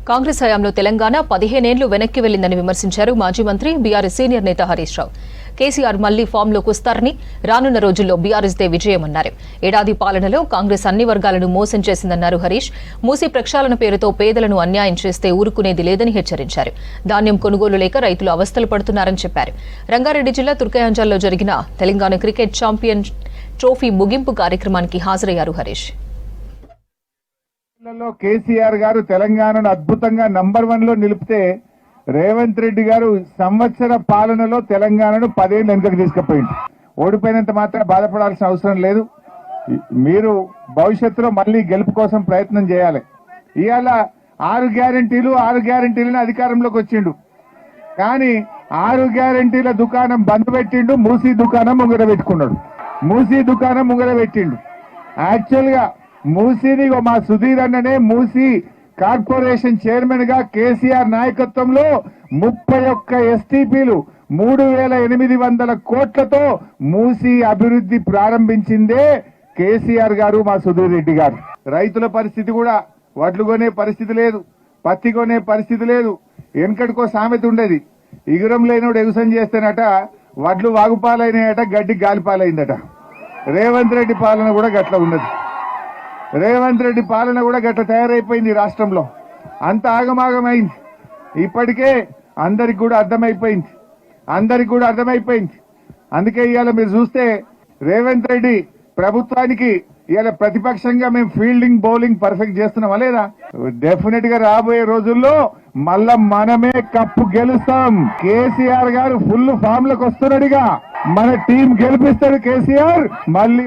కాంగ్రెస్ హయాంలో తెలంగాణ 15 ఏళ్లు వెనక్కి వెళ్లిందని విమర్శించారు మాజీ మంత్రి బీఆర్ఎస్ సీనియర్ నేత హరీష్ రావు. కేసీఆర్ మళ్లీ ఫామ్లోకి వస్తారని, రానున్న రోజుల్లో బీఆర్ఎస్దే విజయమన్నారు. ఏడాది పాలనలో కాంగ్రెస్ అన్ని వర్గాలను మోసం చేసిందన్నారు హరీష్. మూసీ ప్రక్షాళన పేరుతో పేదలను అన్యాయం చేస్తే ఊరుకునేది లేదని హెచ్చరించారు. ధాన్యం కొనుగోలు లేక రైతులు అవస్థలు పడుతున్నారని చెప్పారు. రంగారెడ్డి జిల్లా తుర్కయాంజల్లో జరిగిన తెలంగాణ క్రికెట్ ఛాంపియన్ ట్రోఫీ ముగింపు కార్యక్రమానికి హాజరయ్యారు హరీష్. కేసీఆర్ గారు తెలంగాణను అద్భుతంగా నంబర్ 1 లో నిలిపితే రేవంత్ రెడ్డి గారు సంవత్సర పాలనలో తెలంగాణను 10 ఏళ్లు వెనుకకు తీసుకుపోయింది. ఓడిపోయినంత మాత్రం బాధపడాల్సిన అవసరం లేదు. మీరు భవిష్యత్తులో మళ్లీ గెలుపు కోసం ప్రయత్నం చేయాలి. ఇవాళ 6 గ్యారెంటీలను అధికారంలోకి వచ్చిండు. కానీ 6 గ్యారెంటీల దుకాణం బంద్ పెట్టిండు, మూసీ దుకాణం ముంగడ పెట్టుకున్నాడు. మూసీ దుకాణం ముంగడ పెట్టిండు. యాక్చువల్ గా మూసీని మా సుధీర్ అన్ననే మూసీ కార్పొరేషన్ చైర్మన్ గా కేసీఆర్ నాయకత్వంలో 31 ఎస్టీపీలు 3800 కోట్లతో మూసీ అభివృద్ధి ప్రారంభించిందే కేసీఆర్ గారు, మా సుధీర్ రెడ్డి గారు. రైతుల పరిస్థితి కూడా వడ్లు కొనే పరిస్థితి లేదు, పత్తి కొనే పరిస్థితి లేదు. వెనకటికో సామెత ఉండేది, ఇగురం లేనోడు ఎగుసం చేస్తేనట వడ్లు వాగుపాలైనాయట, గడ్డి గాలిపాలైందట. రేవంత్ రెడ్డి పాలన కూడా గట్ల ఉన్నది. రేవంత్ రెడ్డి పాలన కూడా గట్ల తయారైపోయింది. రాష్ట్రంలో అంత ఆగమాగమైంది. ఇప్పటికే అందరికి కూడా అర్థమైపోయింది. అందుకే ఇవాళ మీరు చూస్తే రేవంత్ రెడ్డి ప్రభుత్వానికి ఇవాళ ప్రతిపక్షంగా మేము ఫీల్డింగ్ బౌలింగ్ పర్ఫెక్ట్ చేస్తున్నామా లేదా? డెఫినెట్ గా రాబోయే రోజుల్లో మళ్ళా మనమే కప్పు గెలుస్తాం. కేసీఆర్ గారు ఫుల్ ఫామ్ లకు వస్తున్నాడుగా, మన టీం గెలిపిస్తాడు కేసీఆర్ మళ్ళీ.